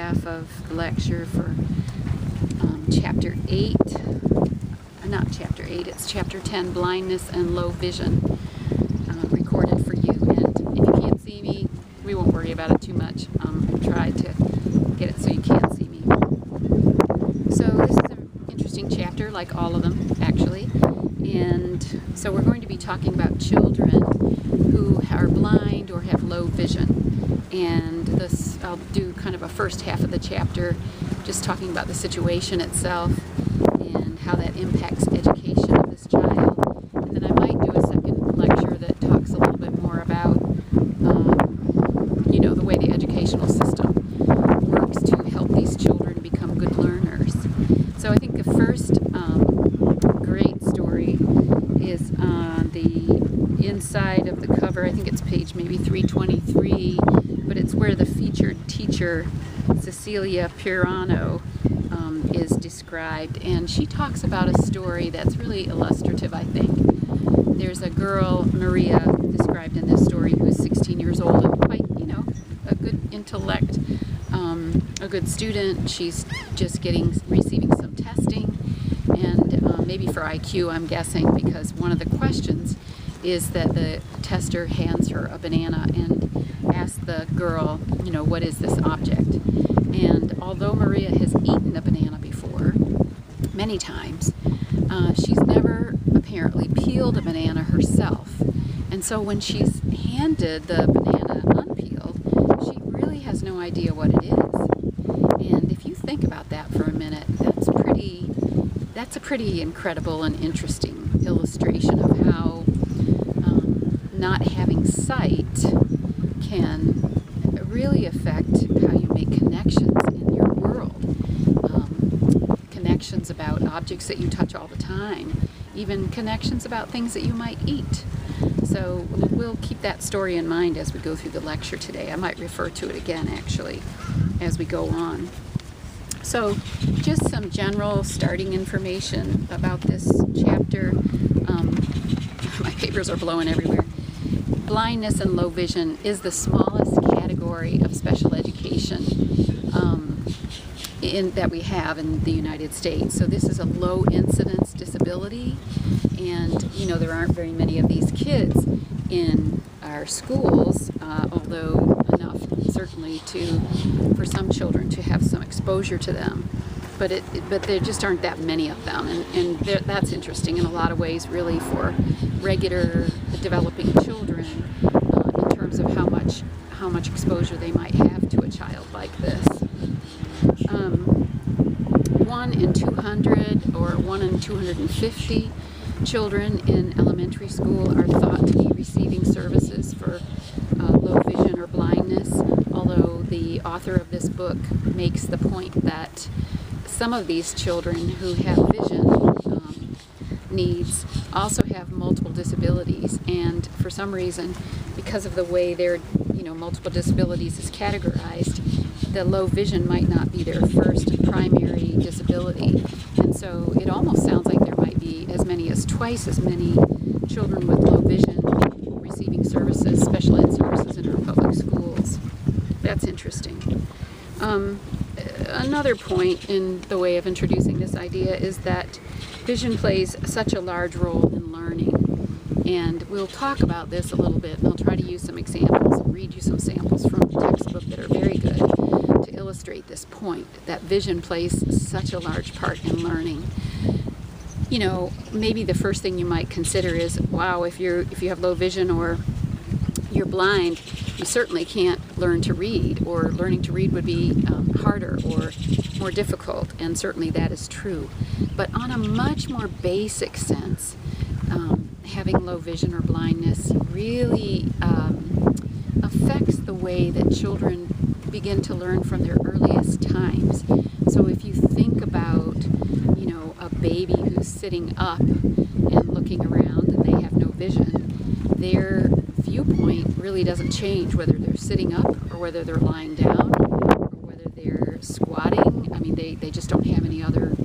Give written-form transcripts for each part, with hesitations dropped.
half of the lecture for Chapter 8. Not Chapter 8, it's Chapter 10, Blindness and Low Vision, recorded for you. And if you can't see me, we won't worry about it too much. Try to get it so you can't see me. So this is an interesting chapter, like all of them, actually. And so we're going to be talking about children who are blind or have low vision. And this, I'll do kind of a first half of the chapter, just talking about the situation itself and how that impacts education of this child. And then I might do a second lecture that talks a little bit more about, the way the educational system works to help these children become good learners. So I think the first great story is on the inside of the cover. I think it's page maybe 323, but it's where the featured teacher, Cecilia Pirano, is described, and she talks about a story that's really illustrative, I think. There's a girl, Maria, described in this story, who's 16 years old and quite, a good intellect, a good student. She's just receiving some testing, and maybe for IQ, I'm guessing, because one of the questions is that the tester hands her a banana and asks the girl, what is this object? And although Maria has eaten a banana before, many times, she's never apparently peeled a banana herself. And so when she's handed the banana unpeeled, she really has no idea what it is. And if you think about that for a minute, that's a pretty incredible and interesting illustration of how not having sight can really affect how you make connections in your world. Connections about objects that you touch all the time, even connections about things that you might eat. So we'll keep that story in mind as we go through the lecture today. I might refer to it again, actually, as we go on. So just some general starting information about this chapter. My papers are blowing everywhere. Blindness and low vision is the smallest category of special education that we have in the United States. So this is a low incidence disability, and there aren't very many of these kids in our schools, although enough certainly for some children to have some exposure to them. But there just aren't that many of them, and that's interesting in a lot of ways, really, for regular developing children in terms of how much exposure they might have to a child like this. 1 in 200 or 1 in 250 children in elementary school are thought to be receiving services for low vision or blindness, although the author of this book makes the point that some of these children who have vision needs also have multiple disabilities, and for some reason, because of the way their multiple disabilities is categorized, the low vision might not be their first primary disability, and so it almost sounds like there might be as many as twice as many children with low vision receiving services, special ed services in our public schools. That's interesting. Another point in the way of introducing this idea is that vision plays such a large role in learning. And we'll talk about this a little bit, and I'll try to use some examples, read you some samples from the textbook that are very good to illustrate this point, that vision plays such a large part in learning. Maybe the first thing you might consider is, wow, if you have low vision or you're blind, you certainly can't learn to read, or learning to read would be harder or more difficult, and certainly that is true. But on a much more basic sense, having low vision or blindness really affects the way that children begin to learn from their earliest times. So if you think about, a baby who's sitting up and looking around and they have no vision, their viewpoint really doesn't change whether they're sitting up or whether they're lying down or whether they're squatting. I mean, they just don't have any other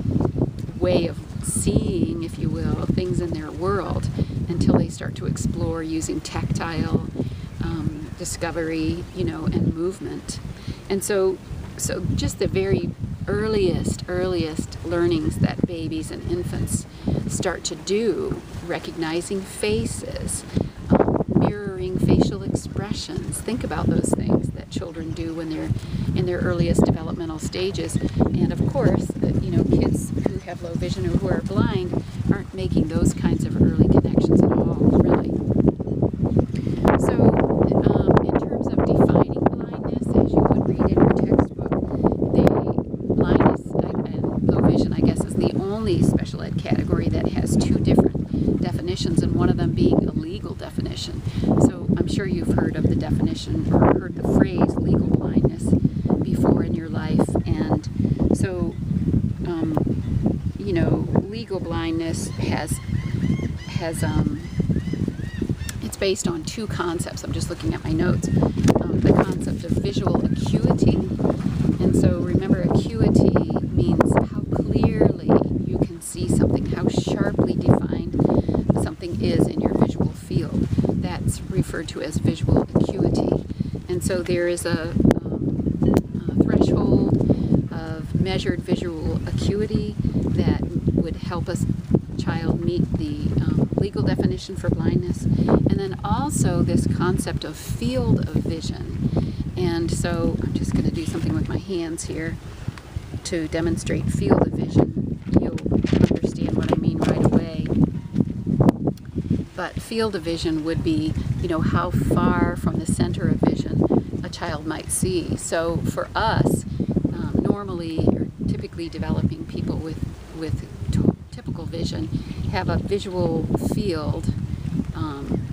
way of seeing, if you will, things in their world until they start to explore using tactile discovery, and movement. And so So just the very earliest learnings that babies and infants start to do, recognizing faces, mirroring facial expressions. Think about those things that children do when they're in their earliest developmental stages. And of course, kids who have low vision or who are blind aren't making those kinds of early connections at all, really. So, in terms of defining blindness, as you would read in your textbook, blindness and low vision, I guess, is the only special ed category that has two different definitions, and one of them being a legal definition. So I'm sure you've heard of the definition or heard the phrase legal blindness before in your life. And so, legal blindness it's based on two concepts. I'm just looking at my notes. The concept of visual acuity. And so remember, acuity means how clearly you can see something, how sharply defined something is in your visual field. That's referred to as visual acuity. And so there is a threshold of measured visual acuity that would help a child meet the legal definition for blindness. And then also this concept of field of vision. And so I'm just going to do something with my hands here to demonstrate field of vision. You'll understand what I mean right away. But field of vision would be, how far from the center of vision a child might see. So for us, normally or typically developing people with typical vision have a visual field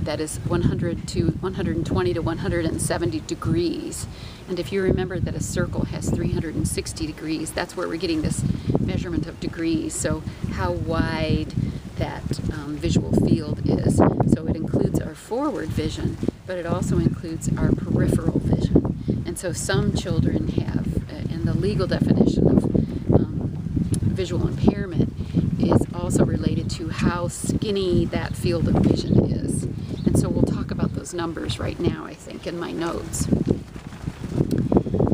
that is 100 to 120 to 170 degrees. And if you remember that a circle has 360 degrees, that's where we're getting this measurement of degrees. So how wide that visual field is. So it includes our forward vision, but it also includes our peripheral vision. And so some children have, and the legal definition of visual impairment is also related to how skinny that field of vision is. And so we'll talk about those numbers right now, I think, in my notes.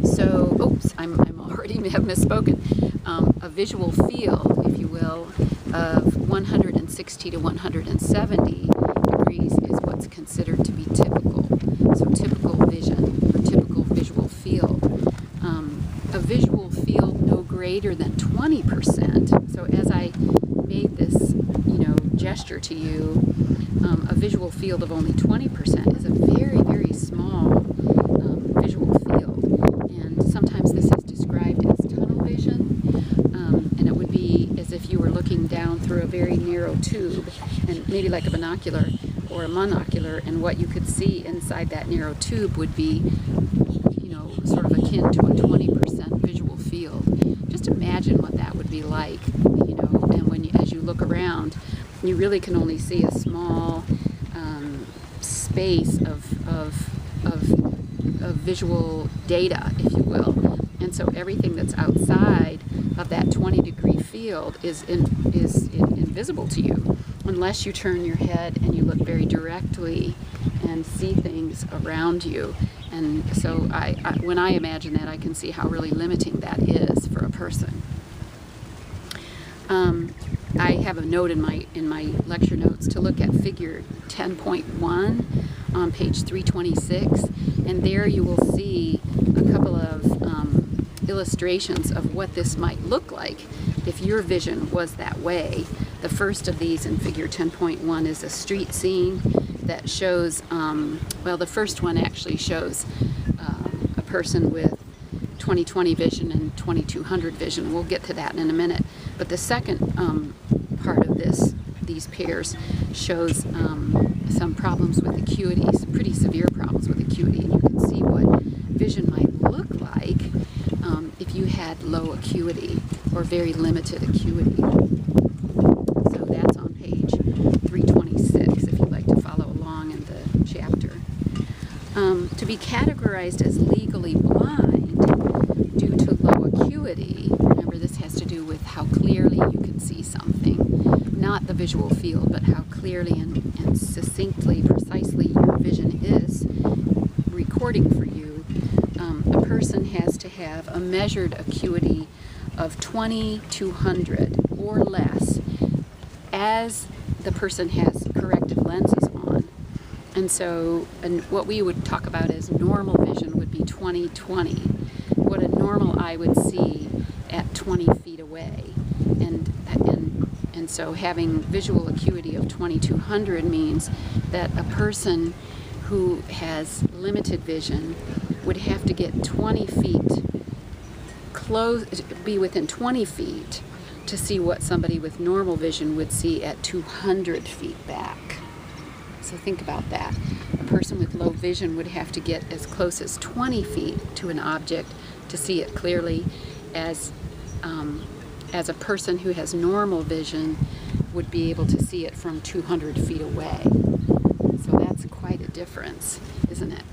So, oops, I'm already have misspoken. A visual field, if you will, of 160 to 170 degrees is what's considered to be typical. So typical vision, or typical visual field. A visual field no greater than 20%. So as I made this, gesture to you, a visual field of only 20% is a very, very small visual field. And sometimes this is described as tunnel vision, and it would be as if you were looking down through a very narrow tube, and maybe like a binocular or a monocular, and what you could see inside that narrow tube would be, sort of akin to a 20% visual field. Just imagine what that would be like, and as you look around, you really can only see a small space of visual data, if you will. And so everything that's outside of that 20-degree field is invisible to you, unless you turn your head and you look very directly and see things around you. And so when I imagine that, I can see how really limiting that is for a person. I have a note in my lecture notes to look at figure 10.1 on page 326, and there you will see a couple of illustrations of what this might look like if your vision was that way. The first of these in figure 10.1 is a street scene that shows, the first one actually shows a person with 20/20 vision and 2200 vision. We'll get to that in a minute. But the second part of these pairs shows some problems with acuity, some pretty severe problems with acuity. And you can see what vision might look like if you had low acuity or very limited acuity. So that's on page 326 if you'd like to follow along in the chapter. To be categorized as legally blind due to low acuity, remember this has to do with how clearly you can see something, not the visual field, but how clearly and succinctly, precisely your vision is recording for you, a person has to have a measured acuity of 20/200 or less as the person has corrective lenses on. And so what we would talk about as normal vision would be 20/20, what a normal eye would see at 20 feet away. And so having visual acuity of 20/200 means that a person who has limited vision would have to get 20 feet be within 20 feet to see what somebody with normal vision would see at 200 feet back. So think about that. A person with low vision would have to get as close as 20 feet to an object to see it clearly, as a person who has normal vision would be able to see it from 200 feet away. So that's quite a difference, isn't it?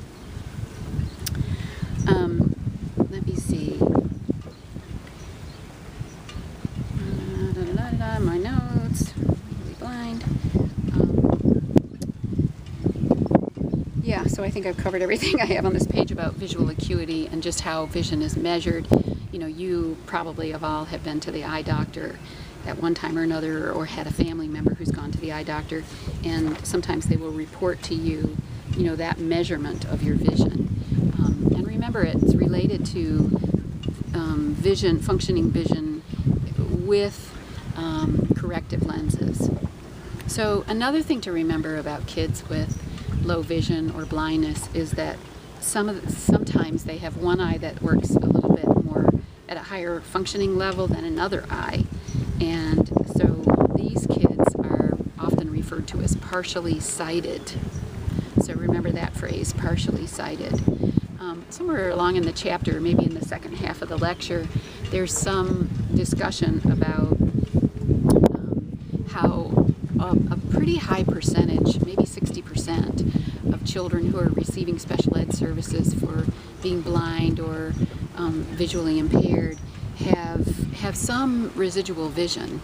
Let me see. My notes. Really blind. Yeah, so I think I've covered everything I have on this page about visual acuity and just how vision is measured. You know, you probably of all have been to the eye doctor at one time or another, or had a family member who's gone to the eye doctor, and sometimes they will report to you, you know, that measurement of your vision. And remember, it's related to vision, functioning vision with corrective lenses. So another thing to remember about kids with low vision or blindness is that sometimes they have one eye that works a little bit more at a higher functioning level than another eye. And so these kids are often referred to as partially sighted. So remember that phrase, partially sighted. Somewhere along in the chapter, maybe in the second half of the lecture, there's some discussion about how a pretty high percentage, maybe 60% of children who are receiving special ed services for being blind or visually impaired have some residual vision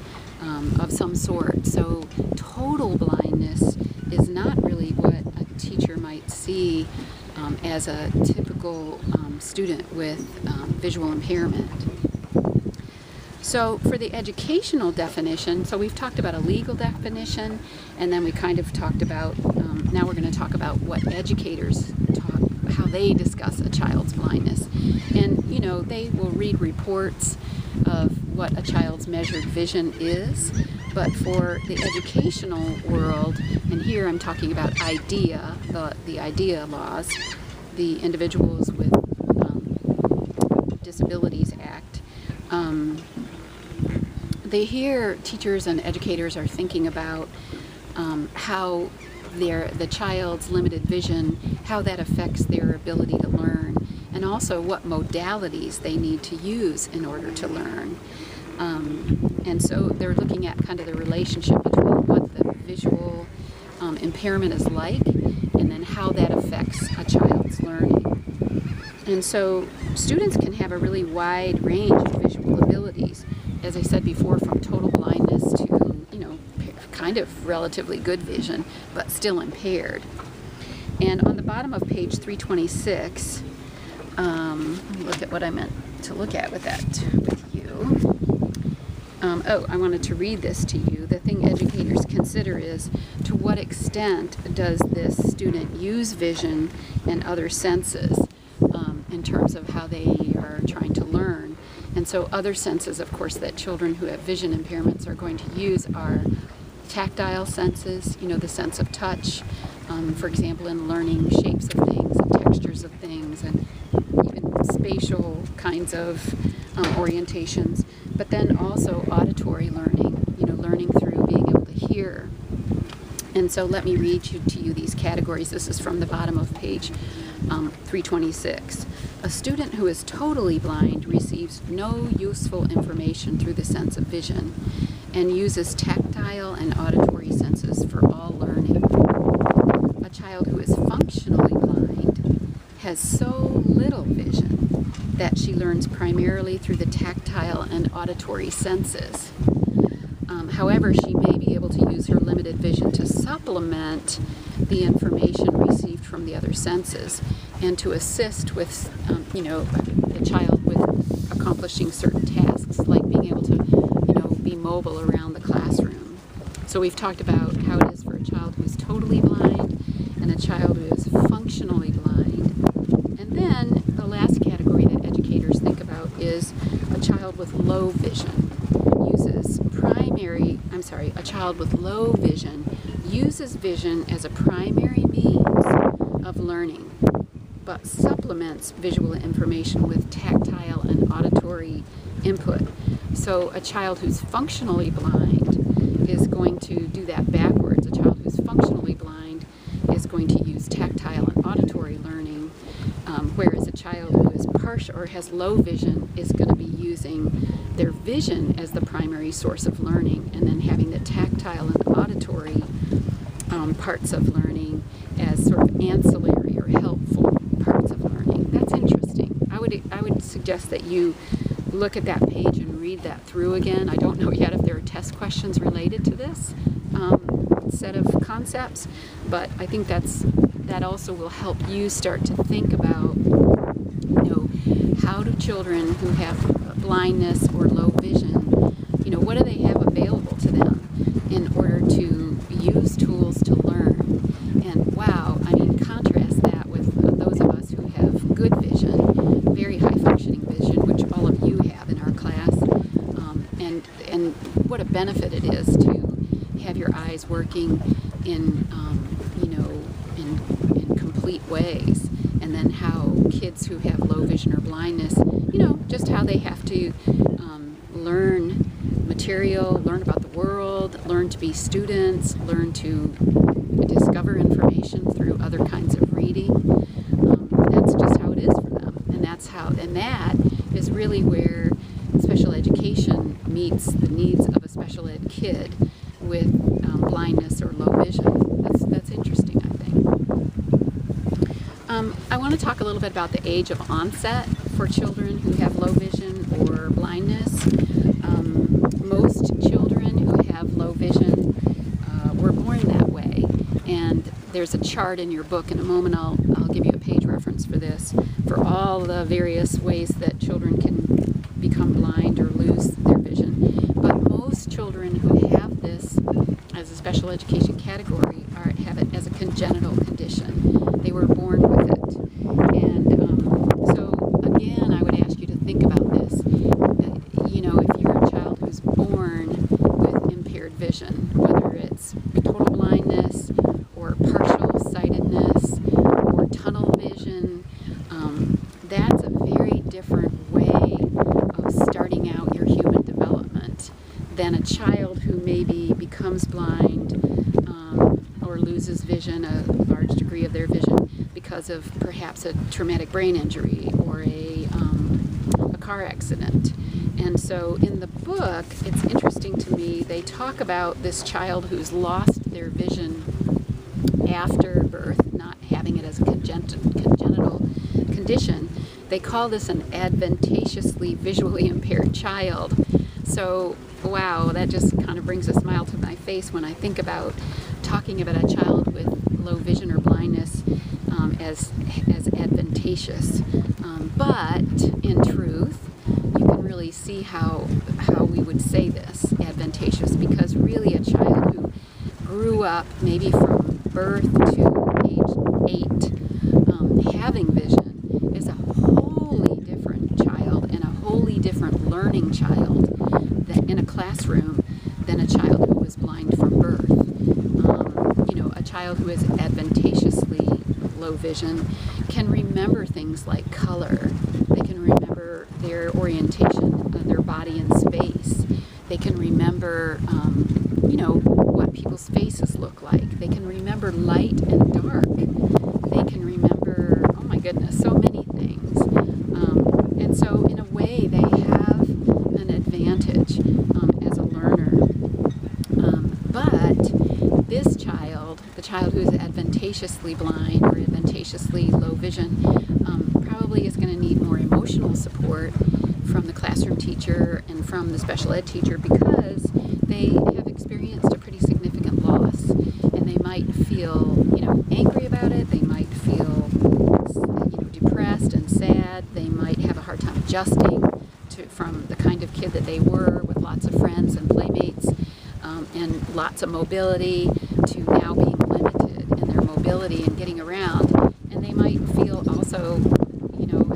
of some sort. So total blindness is not really what a teacher might see as a typical student with visual impairment. So for the educational definition, so we've talked about a legal definition, and then we kind of talked about, now we're going to talk about what educators how they discuss a child's blindness. And, you know, they will read reports of what a child's measured vision is, but for the educational world, and here I'm talking about IDEA, the IDEA laws, the Individuals with Disabilities Act, teachers and educators are thinking about how the child's limited vision, how that affects their ability to learn, and also what modalities they need to use in order to learn. And so they're looking at kind of the relationship between what the visual impairment is like and then how that affects a child's learning. And so students can have a really wide range of visual abilities, as I said before, from total blindness to, you know, kind of relatively good vision, but still impaired. And on the bottom of page 326, look at what I meant to look at with you. I wanted to read this to you. The thing educators consider is, to what extent does this student use vision and other senses in terms of how they are trying to learn. And so other senses, of course, that children who have vision impairments are going to use are tactile senses, you know, the sense of touch, for example, in learning shapes of things and textures of things, and even spatial kinds of orientations, but then also auditory learning, you know, learning through being able to hear. And so let me read to you these categories. This is from the bottom of page 326. A student who is totally blind receives no useful information through the sense of vision and uses tactile and auditory senses for all learning. A child who is functionally blind has so little vision that she learns primarily through the tactile and auditory senses. However, she may be able to use her limited vision to supplement the information received from the other senses. and to assist with, the child with accomplishing certain tasks, like being able to, be mobile around the classroom. So we've talked about how it is for a child who's totally blind and a child who is functionally blind. And then the last category that educators think about is a child with low vision. A child with low vision uses vision as a primary means of learning, but supplements visual information with tactile and auditory input. So a child who's functionally blind is going to do that backwards. A child who's functionally blind is going to use tactile and auditory learning, whereas a child who is partial or has low vision is going to be using their vision as the primary source of learning, and then having the tactile and auditory parts of learning as sort of ancillary or helpful parts of learning. That's interesting. I would suggest that you look at that page and read that through again. I don't know yet if there are test questions related to this set of concepts, but I think that also will help you start to think about, how do children who have blindness or low vision, what do they have available to them in order to use tools to learn? And wow, contrast that with those of us who have good vision, very high functioning vision, which all of you have in our class, and what a benefit it is to have your eyes working in complete ways. And then how kids who have low vision or blindness, just how they have to learn material, learn about the world, learn to be students, learn to discover information through other kinds of reading. That's just how it is for them. And that is really where special education meets the needs of a special ed kid with blindness or low vision. That's interesting, I think. I want to talk a little bit about the age of onset for children who have low vision or blindness. Most children who have low vision were born that way, and there's a chart in your book. In a moment I'll give you a page reference for this, for all the various ways that children can become blind or lose their vision. But most children who have this as a special education category have it as a congenital condition. They were born with it. And so again, I would ask you to think about this. If you're a child who's born with impaired vision, whether it's total blindness or partial sightedness or tunnel vision, that's a very different way of starting out your human development than a child who maybe becomes blind or loses vision, a large degree of their vision, because of perhaps a traumatic brain injury or a car accident. And so in the book, it's interesting to me, they talk about this child who's lost their vision after birth, not having it as a congenital condition. They call this an advantageously visually impaired child. So, wow, that just kind of brings a smile to my face when I think about talking about a child with low vision or blindness as advantageous. But in truth, you can really see how we would say this, advantageous, because really a child who grew up maybe from birth to age 8 having vision is a wholly different child and a wholly different learning child in a classroom than a child who was blind from birth. A child who is advantageously low vision can remember things like color. They can remember their orientation of their body in space. They can remember, what people's faces look like. They can remember light and dark. They can remember, oh my goodness, so many things. And so in a way, they have an advantage as a learner. But this child, the child who is advantageously blind or advantageously low vision, probably is going to need more emotional support from the classroom teacher and from the special ed teacher, because they have experienced a pretty significant loss, and they might feel, angry about it. They might feel, had. They might have a hard time adjusting from the kind of kid that they were, with lots of friends and playmates and lots of mobility, to now being limited in their mobility and getting around. And they might feel also,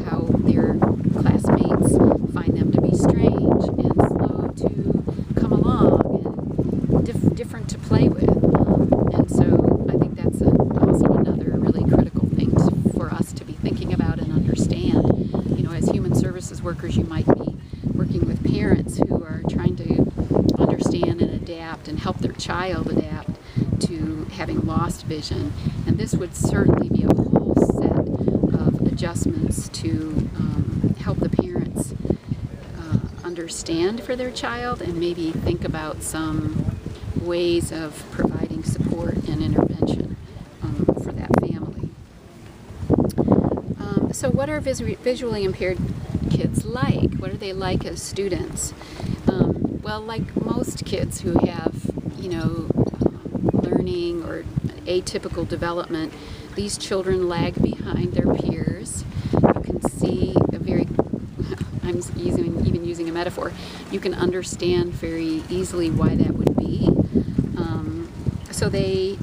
how their classmates find them to be strange and slow to come along and different to play with. And so I think that's also another really critical thing for us to be thinking about and understand. As human services workers, you might be working with parents who are trying to understand and adapt and help their child adapt to having lost vision. And this would certainly be a whole set of adjustments to help the parents understand for their child and maybe think about some ways of providing support and intervention for that family. So what are visually impaired kids like? What are they like as students? Well, like most kids who have, learning or atypical development, these children lag behind their peers. You can see I'm even using a metaphor, you can understand very easily why that would be. So they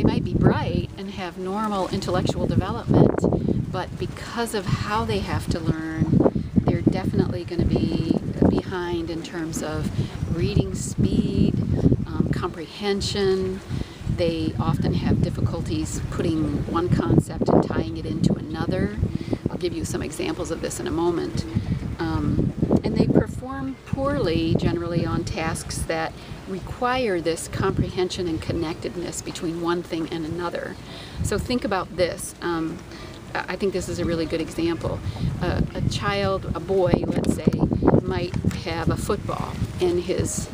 might be bright and have normal intellectual development, but because of how they have to learn, they're definitely going to be behind in terms of reading speed, comprehension. They often have difficulties putting one concept and tying it into another. I'll give you some examples of this in a moment. And they perform poorly generally on tasks that require this comprehension and connectedness between one thing and another. So think about this. I think this is a really good example. A child, a boy, let's say, might have a football in his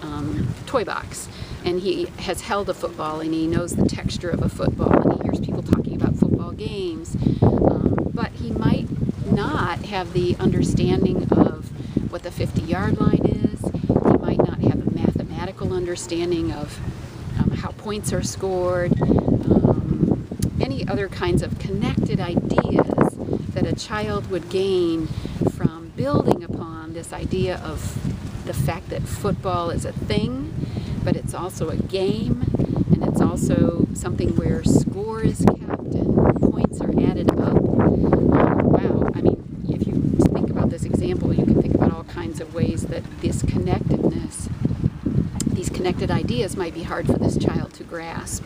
toy box, and he has held a football and he knows the texture of a football and he hears people talking about football games, but he might not have the understanding of what the 50-yard line is. He might not have a mathematical understanding of how points are scored, any other kinds of connected ideas that a child would gain from building upon this idea of the fact that football is a thing, but it's also a game, and it's also something where score is kept and points are added up. Wow, I mean, if you think about this example, you can think about all kinds of ways that this connectedness, these connected ideas might be hard for this child to grasp.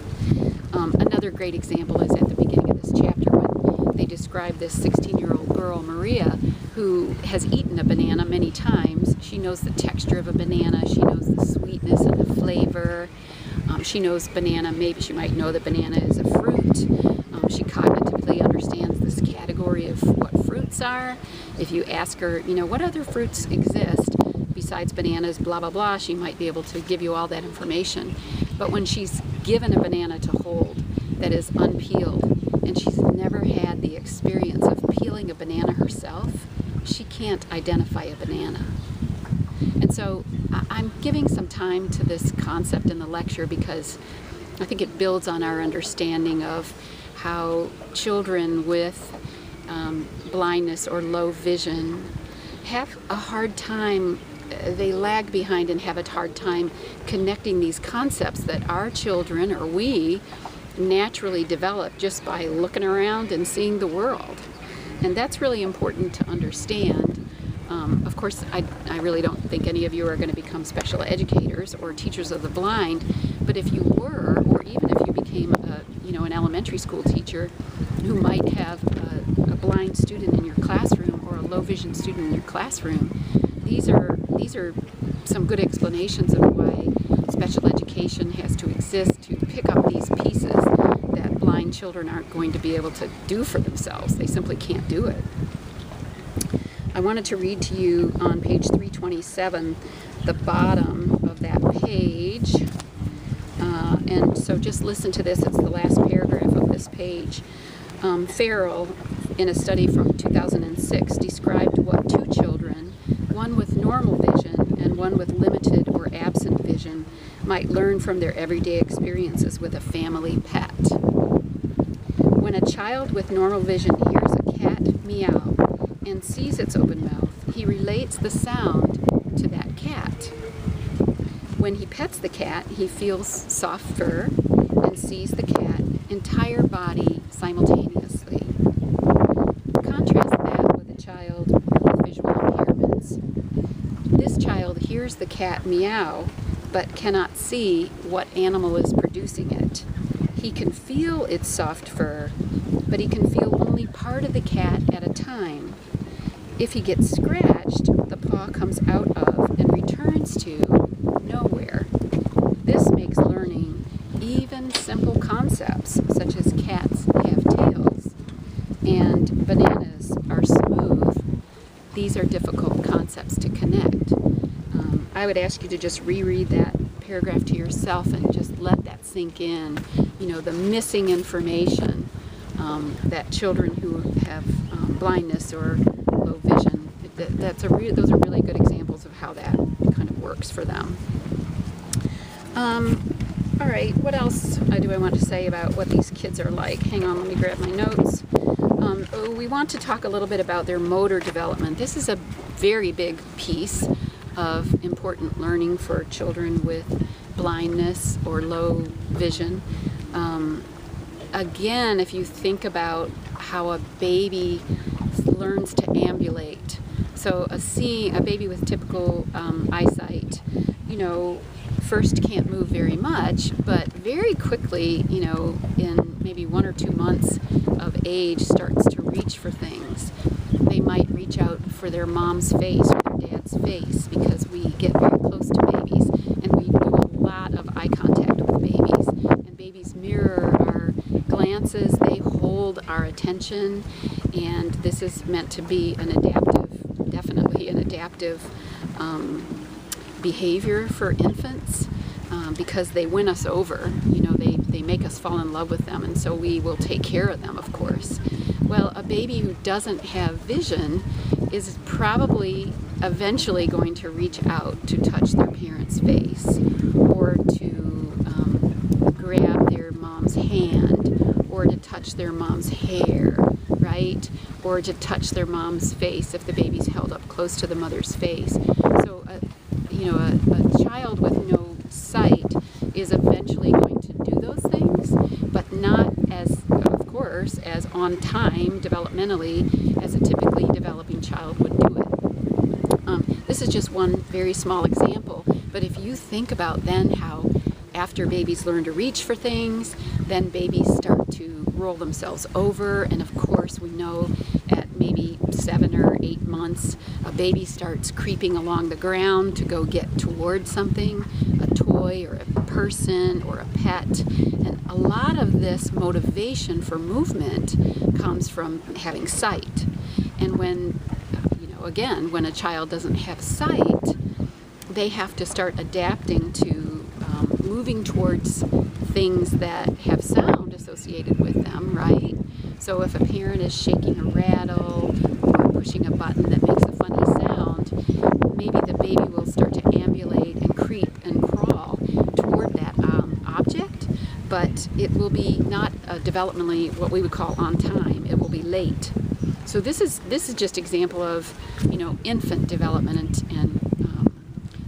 Another great example is at the beginning of this chapter when they describe this 16-year-old girl, Maria, who has eaten a banana many times. She knows the texture of a banana. She knows the sweetness and the flavor. She knows banana. Maybe she might know that banana is a fruit. She cognitively understands this category of what fruits are. If you ask her, what other fruits exist besides bananas, blah, blah, blah, she might be able to give you all that information. But when she's given a banana to hold that is unpeeled, and she's never had the experience of peeling a banana herself, she can't identify a banana. And so I'm giving some time to this concept in the lecture because I think it builds on our understanding of how children with blindness or low vision have a hard time. They lag behind and have a hard time connecting these concepts that our children, or we, naturally develop just by looking around and seeing the world. And that's really important to understand. Of course, I really don't think any of you are going to become special educators or teachers of the blind, but if you were, or even if you became an elementary school teacher who might have a blind student in your classroom or a low vision student in your classroom, these are some good explanations of why special education has to exist to pick up these pieces that blind children aren't going to be able to do for themselves. They simply can't do it. I wanted to read to you on page 327, the bottom of that page. And so just listen to this. It's the last paragraph of this page. Farrell, in a study from 2006, described what two children, one with normal vision and one with limited or absent vision, might learn from their everyday experiences with a family pet. When a child with normal vision hears a cat meow and sees its open mouth, he relates the sound to that cat. When he pets the cat, he feels soft fur and sees the cat entire body simultaneously. Contrast that with a child with visual impairments. This child hears the cat meow but cannot see what animal is producing it. He can feel its soft fur, but he can feel only part of the cat at a time. If he gets scratched, the paw comes out of and returns to nowhere. This makes learning even simple concepts such as cats have tails and bananas are smooth. These are difficult concepts to connect. I would ask you to just reread that paragraph to yourself and just let that sink in. You know, the missing information that children who have blindness or low vision, those are really good examples of how that kind of works for them. All right, what else do I want to say about what these kids are like? Hang on, let me grab my notes. We want to talk a little bit about their motor development. This is a very big piece of important learning for children with blindness or low vision. Again, if you think about how a baby learns to ambulate, so a baby with typical eyesight, you know, first can't move very much, but very quickly, you know, in maybe 1 or 2 months of age, starts to reach for things. They might reach out for their mom's face or their dad's face because we get very close to babies and we do a lot of eye contact with babies. And babies mirror our glances, they hold our attention, and this is meant to be an adaptive, definitely an adaptive behavior for infants because they win us over. You know, they make us fall in love with them, and so we will take care of them, of course. Well, a baby who doesn't have vision is probably eventually going to reach out to touch their parent's face or to grab their mom's hand or to touch their mom's hair, right? Or to touch their mom's face if the baby's held up close to the mother's face. So, you know, a child with no sight is eventually going to do those things, but not as, of course, as on time developmentally as a typically developing child would do it. This is just one very small example, but if you think about then how after babies learn to reach for things, then babies start to roll themselves over, and of course we know at maybe 7 or 8 months, a baby starts creeping along the ground to go get towards something, a toy or a person or a pet. And a lot of this motivation for movement comes from having sight. And when, you know, again, when a child doesn't have sight, they have to start adapting to moving towards things that have sound associated with them, right? So if a parent is shaking a rattle or pushing a button that makes a funny sound, maybe the baby will start to ambulate and creep and crawl toward that object, but it will be not developmentally what we would call on time. It will be late. So this is just example of, you know, infant development and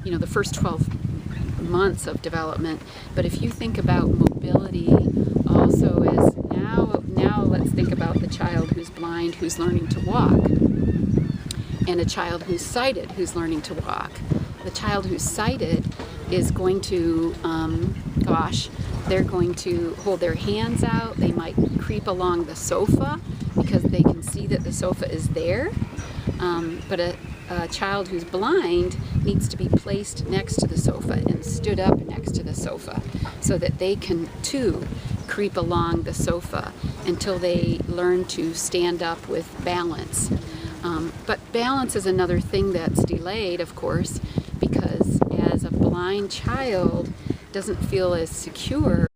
you know, the first 12 months of development. But if you think about mobility also as now let's think about the child who's blind who's learning to walk and a child who's sighted who's learning to walk. The child who's sighted is going to they're going to hold their hands out. They might creep along the sofa because they can see that the sofa is there. But a child who's blind needs to be placed next to the sofa and stood up next to the sofa so that they can too creep along the sofa until they learn to stand up with balance. But balance is another thing that's delayed, of course, because as a blind child doesn't feel as secure